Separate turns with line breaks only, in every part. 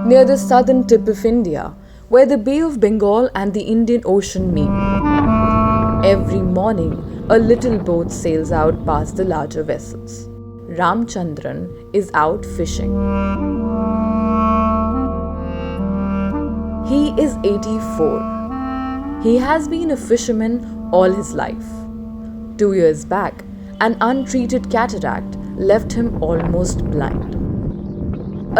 near the southern tip of India, where the Bay of Bengal and the Indian Ocean meet. Every morning, a little boat sails out past the larger vessels. Ramchandran is out fishing. He is 84. He has been a fisherman all his life. 2 years back, an untreated cataract left him almost blind.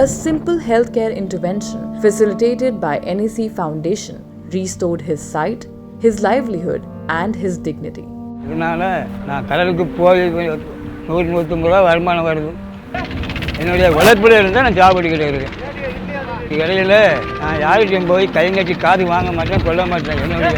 A simple healthcare intervention facilitated by NSE Foundation restored his sight, his livelihood, and his dignity.
இதனால் நான் கடலுக்கு போய் 100-150 ரூபா வருமானம் வருது. என்னுடைய உழைப்பில் இருந்தால் நான் சாப்பிட்டுக்கிட்டு இருக்கேன். இடையில நான் யாருக்கும் போய் கை கட்டி காது வாங்க மாட்டேன், கொள்ள மாட்டேன். என்னுடைய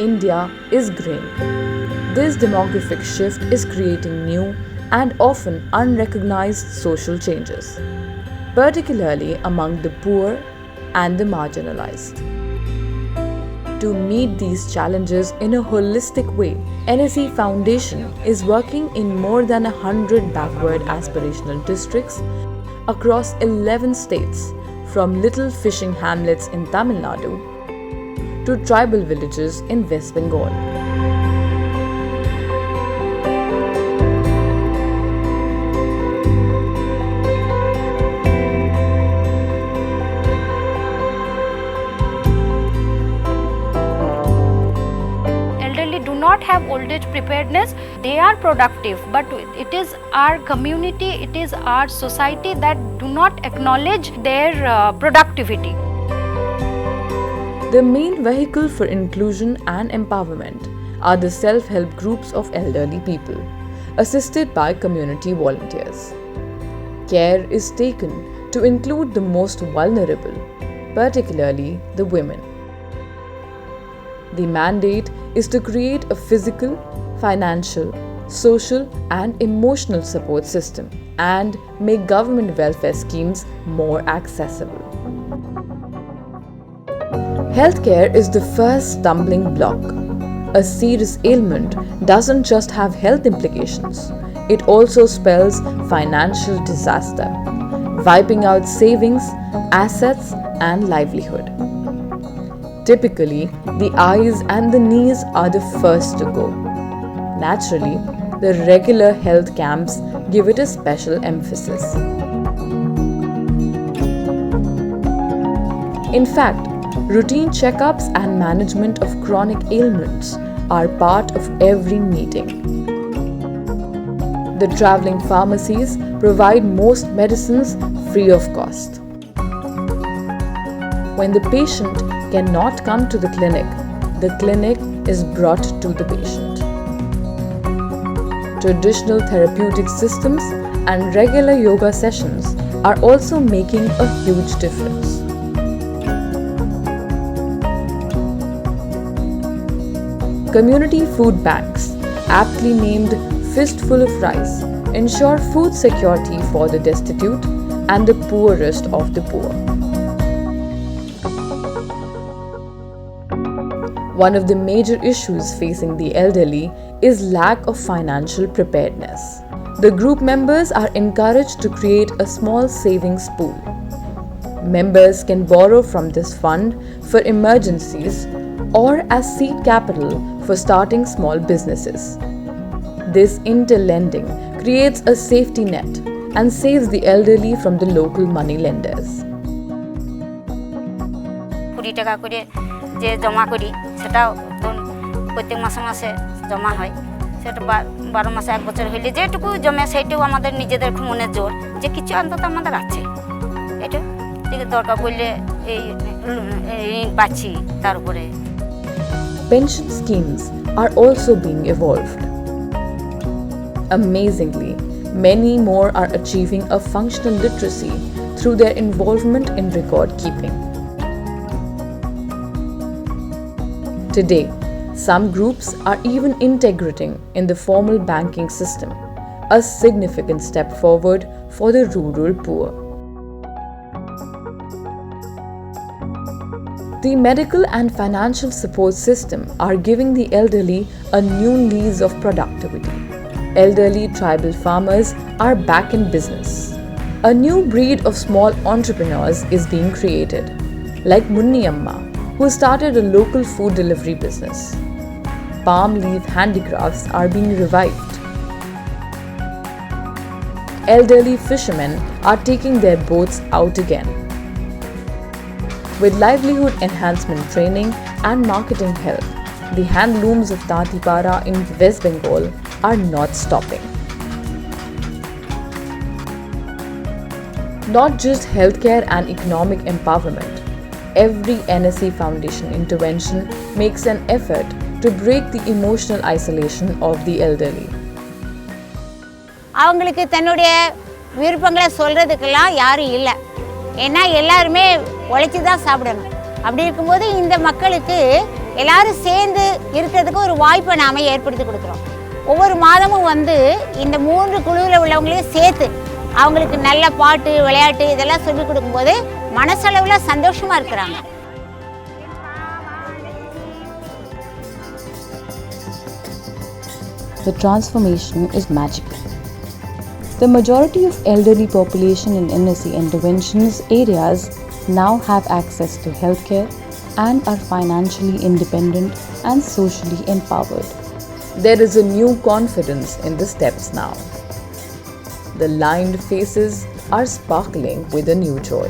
India is growing. This demographic shift is creating new and often unrecognized social changes, particularly among the poor and the marginalized. To meet these challenges in a holistic way, NSE Foundation is working in more than 100 backward aspirational districts across 11 states, from little fishing hamlets in Tamil Nadu to tribal villages in West Bengal.
Elderly do not have old age preparedness. They are productive, but it is our community, it is our society that do not acknowledge their productivity.
The main vehicle for inclusion and empowerment are the self-help groups of elderly people, assisted by community volunteers. Care is taken to include the most vulnerable, particularly the women. The mandate is to create a physical, financial, social, and emotional support system and make government welfare schemes more accessible. Healthcare is the first stumbling block. A serious ailment doesn't just have health implications, it also spells financial disaster, wiping out savings, assets, and livelihood. Typically, the eyes and the knees are the first to go. Naturally, the regular health camps give it a special emphasis. In fact, routine checkups and management of chronic ailments are part of every meeting. The traveling pharmacies provide most medicines free of cost. When the patient cannot come to the clinic is brought to the patient. Traditional therapeutic systems and regular yoga sessions are also making a huge difference. Community food banks, aptly named Fistful of Rice, ensure food security for the destitute and the poorest of the poor. One of the major issues facing the elderly is lack of financial preparedness. The group members are encouraged to create a small savings pool. Members can borrow from this fund for emergencies or as seed capital for starting small businesses. This interlending creates a safety net and saves the elderly from the local money lenders.
যে জমা করি সেটা প্রত্যেক মাসে মাসে জমা হয় সেটা 12 মাসে এক বছর হইলে যেটুকু জমে সেইটাও আমাদের নিজেদের মনে জোর যে কিছু অন্তত আমাদের আছে এটা ঠিক দরকার পড়লে এই ঋণ পাচ্ছি তার উপরে
Pension schemes are also being evolved. Amazingly, many more are achieving a functional literacy through their involvement in record keeping. Today, some groups are even integrating in the formal banking system, a significant step forward for the rural poor. The medical and financial support system are giving the elderly a new lease of productivity. Elderly tribal farmers are back in business. A new breed of small entrepreneurs is being created, like Munniyamma, who started a local food delivery business. Palm leaf handicrafts are being revived. Elderly fishermen are taking their boats out again. With livelihood enhancement training and marketing help, the handlooms of Tatipara in West Bengal are not stopping. Not just healthcare and economic empowerment, every NSE Foundation intervention makes an effort to break the emotional isolation of the elderly.
அவங்களுக்கு தன்னுடைய விருப்பங்களை சொல்கிறதுக்கெல்லாம் யாரும் இல்லை. ஏன்னா எல்லாருமே உழைச்சி தான் சாப்பிடணும். அப்படி இருக்கும்போது இந்த மக்களுக்கு எல்லாரும் சேர்ந்து இருக்கிறதுக்கு ஒரு வாய்ப்பை நாம் ஏற்படுத்தி கொடுக்குறோம். ஒவ்வொரு மாதமும் வந்து இந்த 3 குழுவில் உள்ளவங்களையும் சேர்த்து அவங்களுக்கு நல்ல பாட்டு விளையாட்டு இதெல்லாம் சொல்லிக் கொடுக்கும்போது மனசளவில் சந்தோஷமாக இருக்கிறாங்க.
The transformation is magical. The majority of elderly population in NSE interventions areas now have access to healthcare and are financially independent and socially empowered. There is a new confidence in the steps now. The lined faces are sparkling with a new joy.